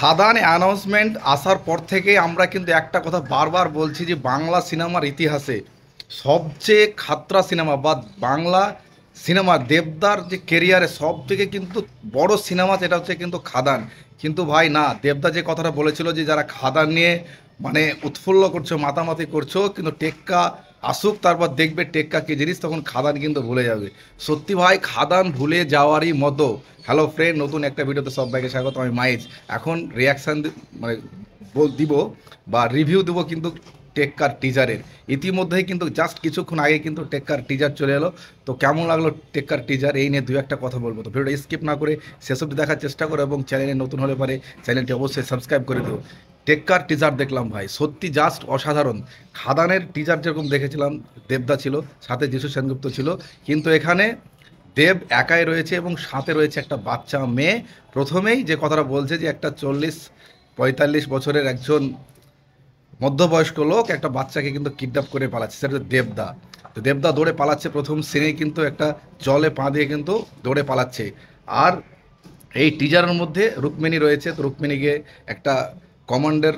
খাদান announcement আসার পর থেকে আমরা কিন্তু একটা কথা বারবার বলছি যে বাংলা সিনেমার ইতিহাসে সবচেয়ে খাতরা সিনেমা বা বাংলা সিনেমা দেবদার যে কেরিয়ারে সব থেকে কিন্তু বড় সিনেমা সেটা হচ্ছে কিন্তু খাদান। কিন্তু ভাই না, দেবদা যে কথাটা বলেছিল যে যারা খাদান নিয়ে মানে উৎফুল্ল করছো মাতামাতি করছো কিন্তু টেক্কা আসুক তারপর দেখবে টেক্কা কী জিনিস, তখন খাদান কিন্তু ভুলে যাবে। সত্যি ভাই খাদান ভুলে যাওয়ারই মতো। হ্যালো ফ্রেন্ড, নতুন একটা ভিডিওতে সবাইকে স্বাগত। আমি মাইজ এখন রিয়াকশান মানে দিব বা রিভিউ দেবো কিন্তু টেক্কার টিজারের। ইতিমধ্যেই কিন্তু জাস্ট কিছুক্ষণ আগে কিন্তু টেক্কার টিজার চলে এলো। তো কেমন লাগলো টেক্কার টিজার এই নিয়ে দু একটা কথা বলবো। তো ভিডিওটা স্কিপ না করে শেষ অবধি দেখার চেষ্টা করো এবং চ্যানেলে নতুন হলে পারে চ্যানেলটি অবশ্যই সাবস্ক্রাইব করে দিও। টেক্কার টিজার দেখলাম ভাই, সত্যি জাস্ট অসাধারণ। খাদানের টিজার যেরকম দেখেছিলাম দেবদা ছিল, সাথে যিশু সেনগুপ্ত ছিল, কিন্তু এখানে দেব একাই রয়েছে এবং সাথে রয়েছে একটা বাচ্চা মেয়ে। প্রথমেই যে কথাটা বলছে যে একটা 40-45 বছরের একজন মধ্যবয়স্ক লোক একটা বাচ্চাকে কিন্তু কিডন্যাপ করে পালাচ্ছে, সেটা হচ্ছে দেবদা। তো দেবদা দৌড়ে পালাচ্ছে, প্রথম সিনেই কিন্তু একটা জলে পা দিয়ে কিন্তু দৌড়ে পালাচ্ছে। আর এই টিজারের মধ্যে রুক্মিণী রয়েছে, তো রুক্মিণীকে একটা কমান্ডের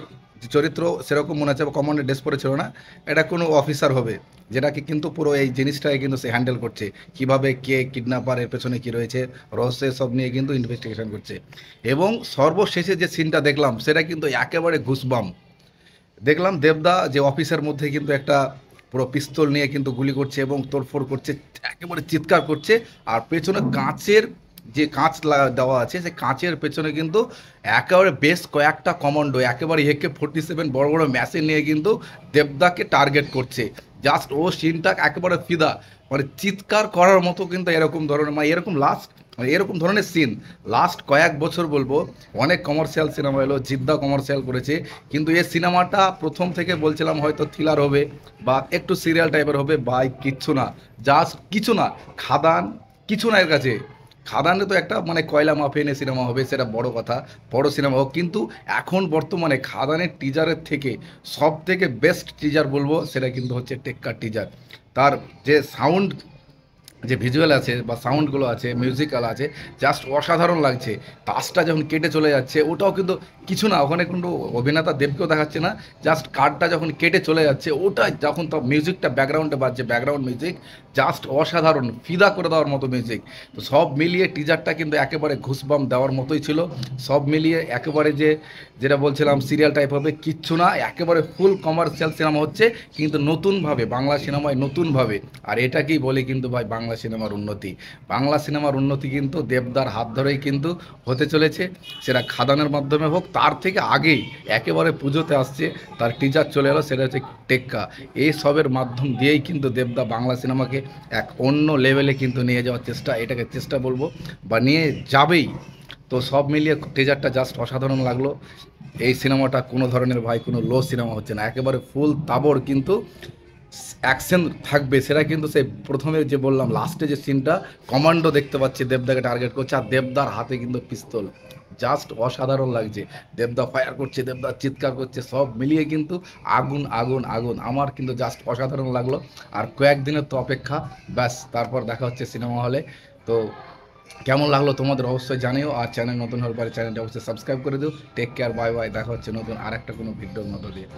চরিত্র সেরকম মনে হচ্ছে, কমান্ডের ড্রেস পরে ছিল না, এটা কোনো অফিসার হবে যেটাকে কিন্তু পুরো এই জিনিসটাকে কিন্তু সে হ্যান্ডেল করছে, কিভাবে কে কিডন্যাপারের পেছনে কি রয়েছে রহস্য সব নিয়ে কিন্তু ইনভেস্টিগেশন করছে। এবং সর্বশেষে যে সিনটা দেখলাম সেটা কিন্তু একেবারে ঘুষবাম দেখলাম। দেবদা যে অফিসের মধ্যে কিন্তু একটা পুরো পিস্তল নিয়ে কিন্তু গুলি করছে এবং তোড়ফোড় করছে, একেবারে চিৎকার করছে। আর পেছনে কাঁচের যে কাঁচ দেওয়া আছে সেই কাঁচের পেছনে কিন্তু একেবারে বেশ কয়েকটা কমান্ডো একেবারে AK-47 বড় বড় মেশিন নিয়ে কিন্তু দেবদাকে টার্গেট করছে। জাস্ট ও সিনটা একেবারে ফিদা, মানে চিৎকার করার মতো কিন্তু এরকম ধরনের মানে এরকম লাস্ট মানে এরকম ধরনের সিন লাস্ট কয়েক বছর বলবো অনেক কমার্শিয়াল সিনেমা এলো, জিদ্দা কমার্শিয়াল করেছে, কিন্তু এই সিনেমাটা প্রথম থেকে বলছিলাম হয়তো থ্রিলার হবে বা একটু সিরিয়াল টাইপের হবে, বা কিচ্ছু না, জাস্ট কিছু না। খাদান কিছু না এর কাছে। খাদানে তো একটা মানে কয়লা মাফিয়া সিনেমা হবে, সেটা বড় কথা, বড় সিনেমা হোক, কিন্তু এখন বর্তমানে খাদানের টিজারের থেকে সব থেকে বেস্ট টিজার বলবো সেটা কিন্তু হচ্ছে টেক্কার টিজার। তার যে সাউন্ড, যে ভিজুয়াল আছে বা সাউন্ডগুলো আছে, মিউজিক্যাল আছে, জাস্ট অসাধারণ লাগছে। তাসটা যখন কেটে চলে যাচ্ছে ওটাও কিন্তু কিছু না, ওখানে কিন্তু অভিনেতা দেবকেও দেখাচ্ছে না, জাস্ট কার্ডটা যখন কেটে চলে যাচ্ছে ওটা যখন তো মিউজিকটা ব্যাকগ্রাউন্ডে বাজছে, ব্যাকগ্রাউন্ড মিউজিক জাস্ট অসাধারণ, ফিদা করে দেওয়ার মতো মিউজিক। তো সব মিলিয়ে টিজারটা কিন্তু একেবারে ঘুষবাম দেওয়ার মতোই ছিল। সব মিলিয়ে একেবারে যেটা বলছিলাম সিরিয়াল টাইপ হবে কিচ্ছু না, একেবারে ফুল কমার্শিয়াল সিনেমা হচ্ছে, কিন্তু নতুনভাবে বাংলা সিনেমায় নতুনভাবে। আর এটাকেই বলে কিন্তু ভাই বাংলা সিনেমার উন্নতি। বাংলা সিনেমার উন্নতি কিন্তু দেবদার হাত ধরেই কিন্তু হতে চলেছে, সেটা খাদানের মাধ্যমে হোক, তার থেকে আগেই একেবারে পুজোতে আসছে তার টিজার চলে এলো, সেটা হচ্ছে টেক্কা। এই সবের মাধ্যম দিয়েই কিন্তু দেবদা বাংলা সিনেমাকে এক অন্য লেভেলে কিন্তু নিয়ে যাওয়ার চেষ্টা, এটাকে চেষ্টা বলবো, বা নিয়ে যাবেই। তো সব মিলিয়ে টিজারটা জাস্ট অসাধারণ লাগলো। এই সিনেমাটা কোনো ধরনের ভাই কোনো লো সিনেমা হচ্ছে না, একেবারে ফুল তাবড় কিন্তু অ্যাকশন থাকবে, সেটা কিন্তু সেই প্রথমে যে বললাম লাস্টে যে সিনটা কমান্ডো দেখতে পাচ্ছি দেবদাকে টার্গেট করছে আর দেবদার হাতে কিন্তু পিস্তল, জাস্ট অসাধারণ লাগছে। দেবদা ফায়ার করছে, দেবদা চিৎকার করছে, সব মিলিয়ে কিন্তু আগুন আগুন আগুন, আমার কিন্তু জাস্ট অসাধারণ লাগলো। আর কয়েকদিনের তো অপেক্ষা, ব্যাস তারপর দেখা হচ্ছে সিনেমা হলে। তো কেমন লাগলো তোমাদের অবশ্যই জানিও, আর চ্যানেল নতুন হলে পরে চ্যানেলটা অবশ্যই সাবস্ক্রাইব করে দিও। টেক কেয়ার, বাই বাই, দেখা হচ্ছে নতুন আর একটা কোনো ভিডিওর মতো দিয়ে।